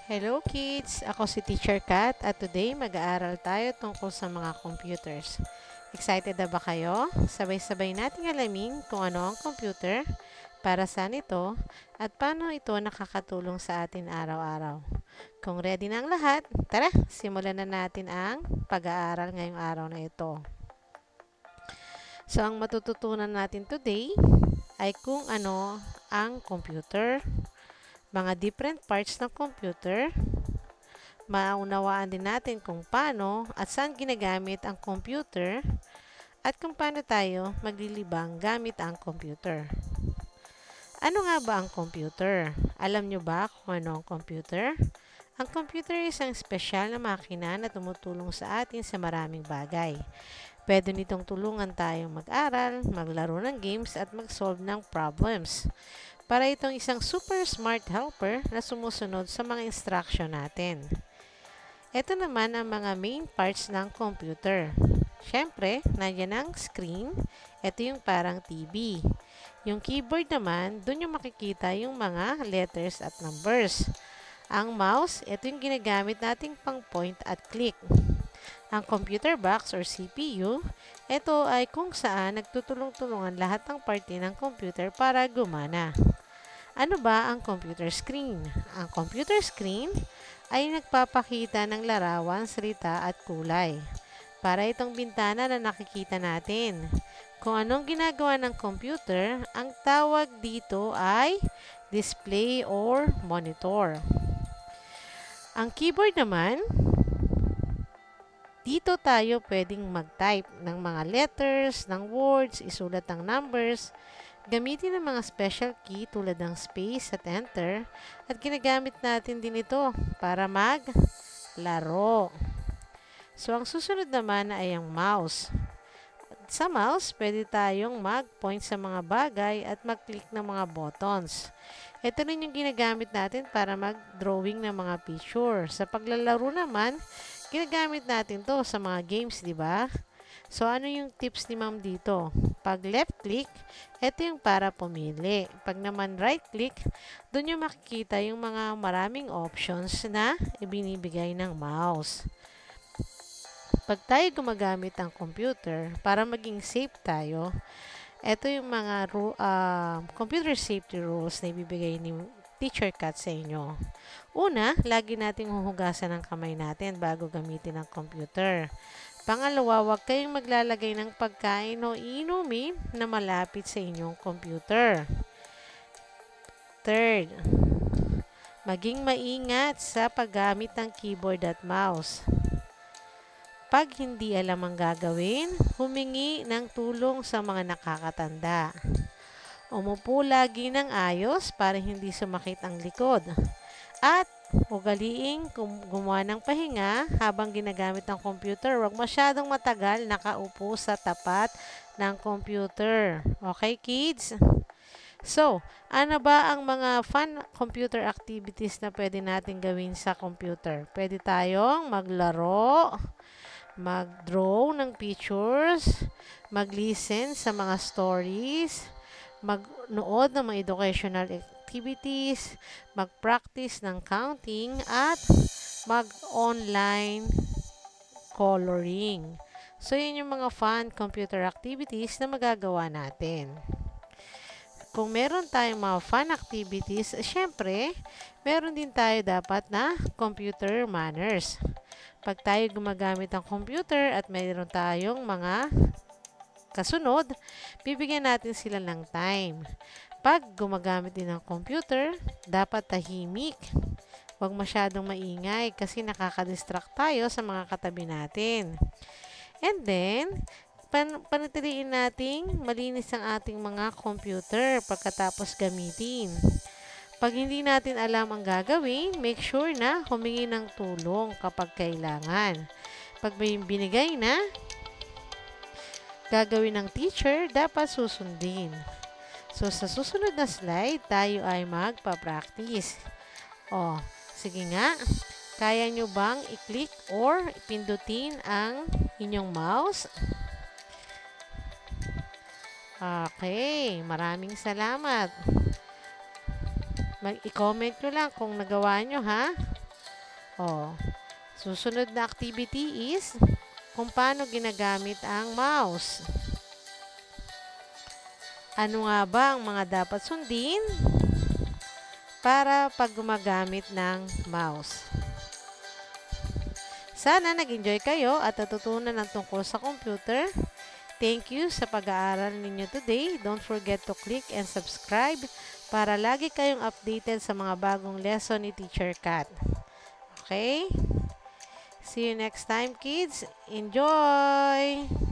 Hello kids! Ako si Teacher Kat at today mag-aaral tayo tungkol sa mga computers. Excited na ba kayo? Sabay-sabay nating alamin kung ano ang computer, para saan ito, at paano ito nakakatulong sa atin araw-araw. Kung ready na ang lahat, tara, simulan na natin ang pag-aaral ngayong araw na ito. So, ang matututunan natin today ay kung ano ang computer, mga different parts ng computer, maunawaan din natin kung paano at saan ginagamit ang computer at kung paano tayo maglilibang gamit ang computer. Ano nga ba ang computer? Alam nyo ba kung ano ang computer? Ang computer ay isang espesyal na makina na tumutulong sa atin sa maraming bagay. Pwede nitong tulungan tayong mag-aral, maglaro ng games at mag-solve ng problems. Para itong isang super smart helper na sumusunod sa mga instruction natin. Ito naman ang mga main parts ng computer. Siyempre, nandiyan ang screen. Ito yung parang TV. Yung keyboard naman, dun yung makikita yung mga letters at numbers. Ang mouse, ito yung ginagamit nating pang point at click. Ang computer box or CPU, ito ay kung saan nagtutulong-tulungan lahat ng parte ng computer para gumana. Ano ba ang computer screen? Ang computer screen ay nagpapakita ng larawan, salita at kulay. Para itong bintana na nakikita natin. Kung anong ginagawa ng computer, ang tawag dito ay display or monitor. Ang keyboard naman, dito tayo pwedeng mag-type ng mga letters, ng words, isulat ng numbers, gamitin ang mga special key tulad ng space at enter at ginagamit natin din ito para maglaro. So, ang susunod naman ay ang mouse. Sa mouse, pwede tayong mag-point sa mga bagay at mag-click ng mga buttons. Ito rin yung ginagamit natin para mag-drawing ng mga picture. Sa paglalaro naman, ginagamit natin to sa mga games, di ba? So, ano yung tips ni ma'am dito? Pag left click, ito yung para pumili. Pag naman right click, dun yung makikita yung mga maraming options na ibinibigay ng mouse. Pag tayo gumagamit ng computer, para maging safe tayo, ito yung mga computer safety rules na ibibigay ni Teacher Kat sa inyo. Una, lagi nating huhugasan ang kamay natin bago gamitin ang computer. Pangalawa, huwag kayong maglalagay ng pagkain o inumin na malapit sa inyong computer. Third, maging maingat sa paggamit ng keyboard at mouse. Pag hindi alam ang gagawin, humingi ng tulong sa mga nakakatanda. Umupo lagi ng ayos para hindi sumakit ang likod. At ugaliing gumawa ng pahinga habang ginagamit ang computer. Huwag masyadong matagal nakaupo sa tapat ng computer. Okay, kids? So, ano ba ang mga fun computer activities na pwede natin gawin sa computer? Pwede tayong maglaro, mag-draw ng pictures, mag-listen sa mga stories, magnood ng mga educational activities, mag-practice ng counting, at mag-online coloring. So, yun yung mga fun computer activities na magagawa natin. Kung meron tayong mga fun activities, syempre, meron din tayo dapat na computer manners. Pag tayo gumagamit ng computer at mayroon tayong mga kasunod, bibigyan natin sila ng time. Pag gumagamit din ng computer, dapat tahimik. Huwag masyadong maingay kasi nakakadistract tayo sa mga katabi natin. And then, panatiliin nating malinis ang ating mga computer pagkatapos gamitin. Pag hindi natin alam ang gagawin, make sure na humingi ng tulong kapag kailangan. Pag may binigay na gagawin ng teacher, dapat susundin. So, sa susunod na slide, tayo ay magpa-practice. O, sige nga. Kaya nyo bang i-click or pindutin ang inyong mouse? Okay, maraming salamat. I-comment nyo lang kung nagawa nyo, ha? Oh, susunod na activity is kung paano ginagamit ang mouse. Ano nga ba ang mga dapat sundin para pag gumagamit ng mouse? Sana nag-enjoy kayo at natutunan ng tungkol sa computer. Thank you sa pag-aaral ninyo today. Don't forget to click and subscribe para lagi kayong updated sa mga bagong lesson ni Teacher Kat. Okay? See you next time, kids. Enjoy!